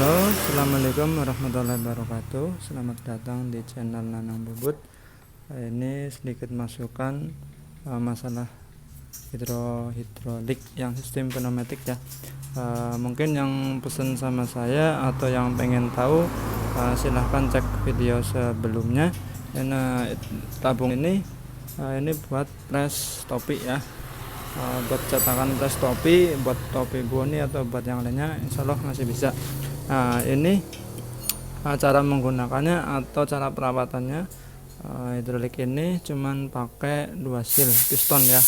Halo, assalamualaikum warahmatullahi wabarakatuh. Selamat datang di channel Nanang Bubut. Ini sedikit masukan masalah hidrolik yang sistem pneumatik ya. Mungkin yang pesan sama saya atau yang pengen tahu, silahkan cek video sebelumnya. Tabung ini buat pres topi ya. Buat cetakan pres topi, buat topi boni atau buat yang lainnya insya Allah masih bisa. Ini cara menggunakannya atau cara perawatannya. Hidrolik ini cuman pakai 2 seal piston ya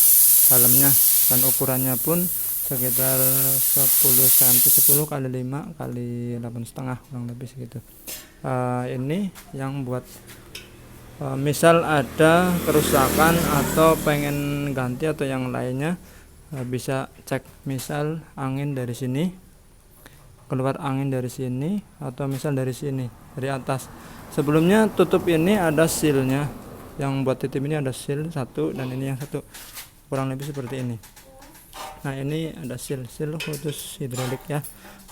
dalamnya, dan ukurannya pun sekitar 10 cm 10 kali 5 kali 8,5 kurang lebih segitu. Ini yang buat misal ada kerusakan atau pengen ganti atau yang lainnya, bisa cek misal angin dari sini, keluar angin dari sini, atau misal dari sini, dari atas. Sebelumnya tutup ini ada sealnya, yang buat titip ini ada seal satu, dan ini yang satu, kurang lebih seperti ini. Nah, ini ada seal khusus hidrolik ya,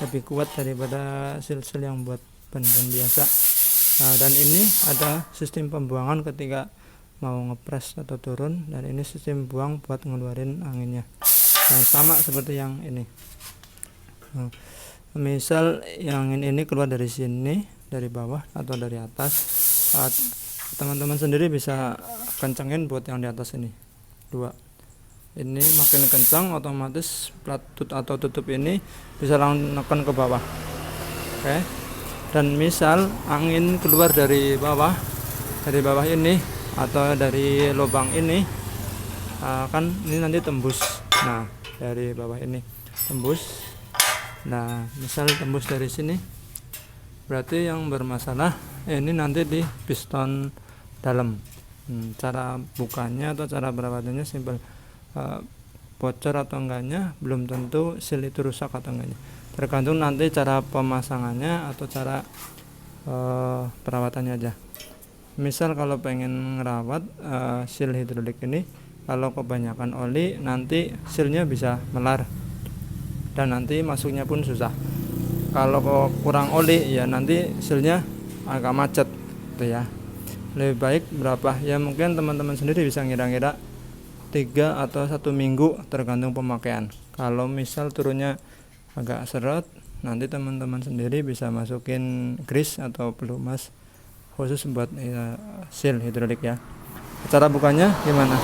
lebih kuat daripada seal yang buat ban biasa. Dan ini ada sistem pembuangan ketika mau ngepres atau turun, dan ini sistem buang buat ngeluarin anginnya. Sama seperti yang ini. Misal yang ini keluar dari sini, dari bawah atau dari atas, teman-teman sendiri bisa kencengin buat yang di atas ini 2. Ini makin kencang, otomatis plat atau tutup ini bisa langsung neken ke bawah. Oke. Dan misal angin keluar dari bawah ini atau dari lubang ini, kan ini nanti tembus. Nah, dari bawah ini tembus. Nah, misal tembus dari sini, berarti yang bermasalah ini nanti di piston dalam. Cara bukanya atau cara perawatannya simpel. Bocor atau enggaknya belum tentu seal itu rusak atau enggaknya, tergantung nanti cara pemasangannya atau cara perawatannya aja. Misal kalau pengen ngerawat seal hidrolik ini, kalau kebanyakan oli nanti sealnya bisa melar dan nanti masuknya pun susah. Kalau kurang oli ya nanti sealnya agak macet gitu ya. Lebih baik berapa ya, mungkin teman-teman sendiri bisa ngira-ngira 3 atau 1 minggu tergantung pemakaian. Kalau misal turunnya agak seret, nanti teman-teman sendiri bisa masukin grease atau pelumas khusus buat seal hidrolik ya. Cara bukanya gimana?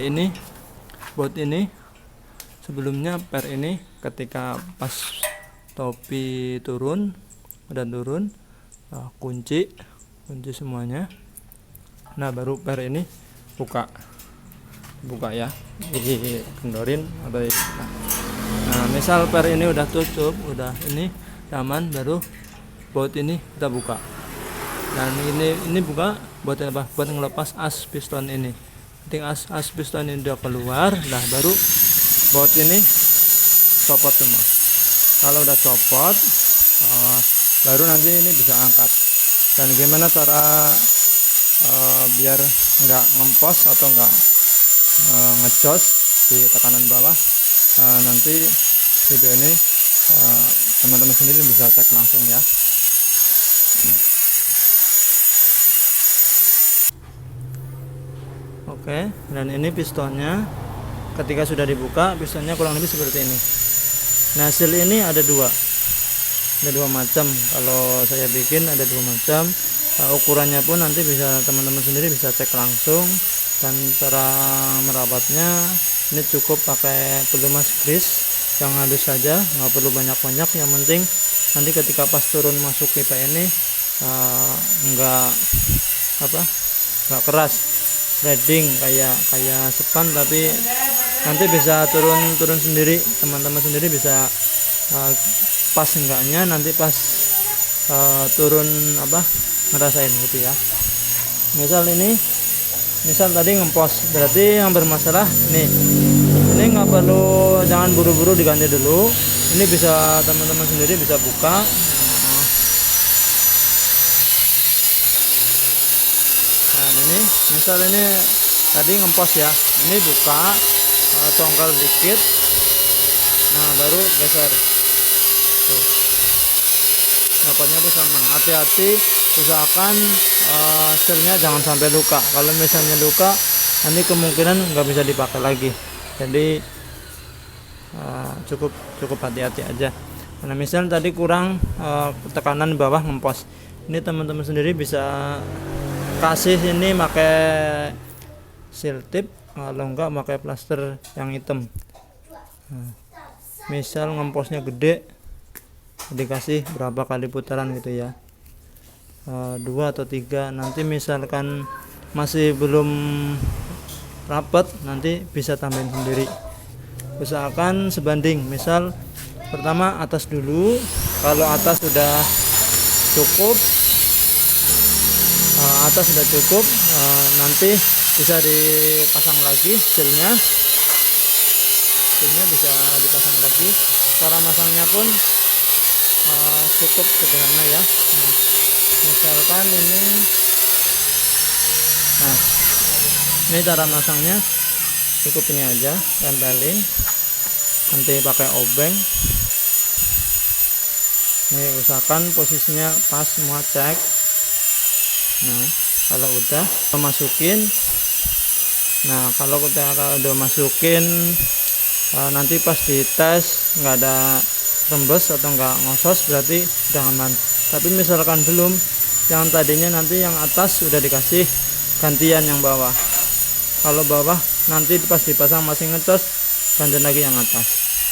Ini buat ini sebelumnya per ini ketika pas topi turun, kunci semuanya. Nah, baru per ini buka ya, dikendorin atau nah, misal per ini udah tutup, udah ini aman, baru baut ini kita buka. Dan ini buka buat apa? Buat ngelepas as piston ini. Ketika as piston ini udah keluar, nah baru baut ini copot semua. Kalau udah copot, baru nanti ini bisa angkat. Dan gimana cara biar nggak ngempos atau nggak ngejos di tekanan bawah, nanti video ini teman-teman sendiri bisa cek langsung ya. Oke, dan ini pistonnya ketika sudah dibuka, pistonnya kurang lebih seperti ini. Nah, seal ini ada dua macam. Kalau saya bikin ada 2 macam. Ukurannya pun nanti bisa teman-teman sendiri bisa cek langsung. Dan cara merawatnya ini cukup pakai pelumas grease yang halus saja, nggak perlu banyak-banyak. Yang penting nanti ketika pas turun masuk pipa ini nggak keras, threading kayak sepan, tapi nanti bisa turun sendiri. Teman-teman sendiri bisa pas enggaknya nanti pas turun ngerasain gitu ya. Misal tadi ngempos, berarti yang bermasalah nih. Ini nggak perlu, jangan buru-buru diganti dulu. Ini bisa teman-teman sendiri bisa buka. Nah, ini misal ini tadi ngempos ya, ini buka, congkel dikit, nah baru geser. Tuh. dapatnya tuh sama. Hati-hati, usahakan sealnya jangan sampai luka. Kalau misalnya luka, nanti kemungkinan nggak bisa dipakai lagi. Jadi cukup hati-hati aja. Nah, misal tadi kurang tekanan bawah ngempos, ini teman-teman sendiri bisa kasih ini pakai seal tip, kalau enggak pakai plaster yang hitam. Misal ngemposnya gede, dikasih berapa kali putaran gitu ya, 2 atau 3. Nanti misalkan masih belum rapat, nanti bisa tambahin sendiri. Usahakan sebanding, misal pertama atas dulu. Kalau atas sudah cukup, nanti bisa dipasang lagi sealnya bisa dipasang lagi. Cara masangnya pun cukup sederhana ya. Misalkan ini cara masangnya, cukup ini aja, tempelin, nanti pakai obeng. Ini usahakan posisinya pas, semua cek. Nah, kalau udah masukin, kalau udah masukin, nanti pas dites nggak ada rembes atau nggak ngosos, berarti udah aman. Tapi misalkan belum, yang tadinya nanti yang atas sudah dikasih, gantian yang bawah. Kalau bawah nanti pas dipasang masih ngecos, ganti lagi yang atas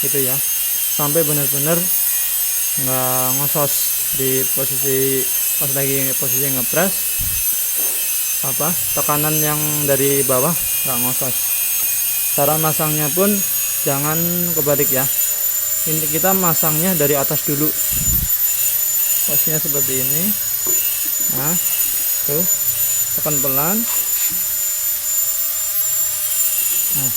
gitu ya, sampai benar-benar nggak ngosos di posisi pas lagi posisi ngepres, tekanan yang dari bawah nggak ngosos. Cara masangnya pun jangan kebalik ya, ini kita masangnya dari atas dulu, posisinya seperti ini. Nah, tuh, tekan pelan. Nah,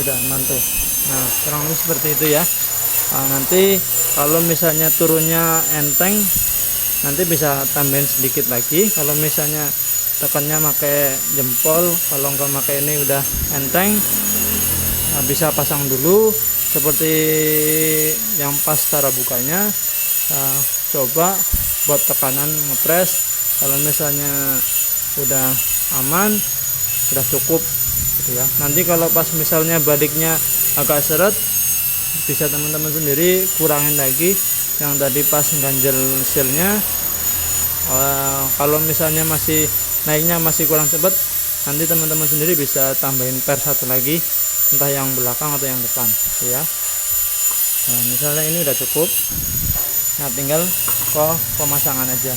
udah aman tuh. Nah, kurang lebih seperti itu ya. Nanti kalau misalnya turunnya enteng, nanti bisa tambahin sedikit lagi. Kalau misalnya tekannya pakai jempol, kalau nggak pakai ini udah enteng, bisa pasang dulu seperti yang pas cara bukanya. Coba buat tekanan ngepres, kalau misalnya udah aman, sudah cukup gitu ya. Nanti kalau pas misalnya baliknya agak seret, bisa teman-teman sendiri kurangin lagi yang tadi pas ganjel sealnya. Kalau misalnya masih naiknya masih kurang cepat, nanti teman-teman sendiri bisa tambahin per satu lagi, entah yang belakang atau yang depan gitu ya. Nah, misalnya ini udah cukup, nah tinggal pemasangan aja.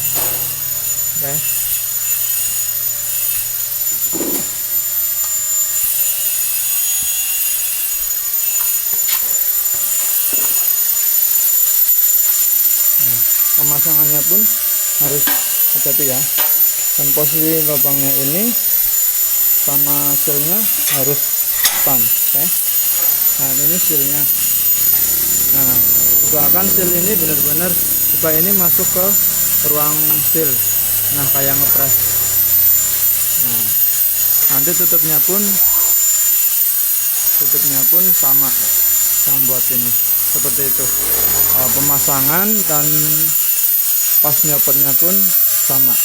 Oke. Pemasangannya pun harus hati-hati ya, dan posisi lubangnya ini sama sealnya harus span. Oke. Nah, ini sealnya. Nah, usahakan seal ini benar-benar supaya ini masuk ke ruang seal. Nah, kayak ngepres. Nah, nanti tutupnya pun sama yang buat ini seperti itu. Pemasangan dan pas nyopotnya pun sama.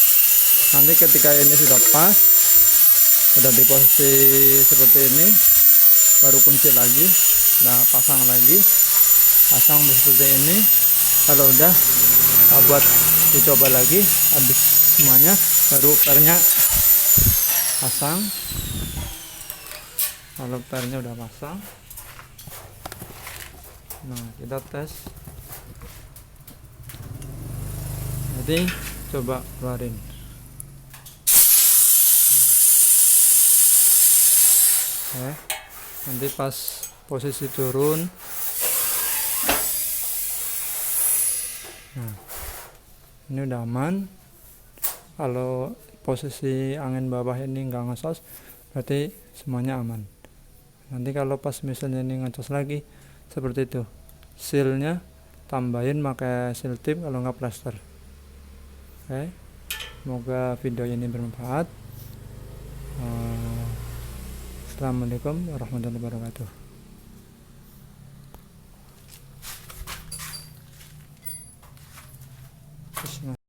Nanti ketika ini sudah pas, sudah di posisi seperti ini, baru kunci lagi. Nah, pasang lagi, pasang seperti ini. Kalau udah, buat dicoba lagi, habis semuanya, baru pernya pasang. Kalau pernya udah pasang, nah kita tes. Jadi coba keluarin. Nanti pas posisi turun, nah ini udah aman. Kalau posisi angin bawah ini nggak ngesos, berarti semuanya aman. Nanti kalau pas misalnya ini ngecos lagi, seperti itu, sealnya tambahin pakai seal tip, kalau nggak plaster. Oke, semoga video ini bermanfaat. Assalamualaikum warahmatullahi wabarakatuh. します。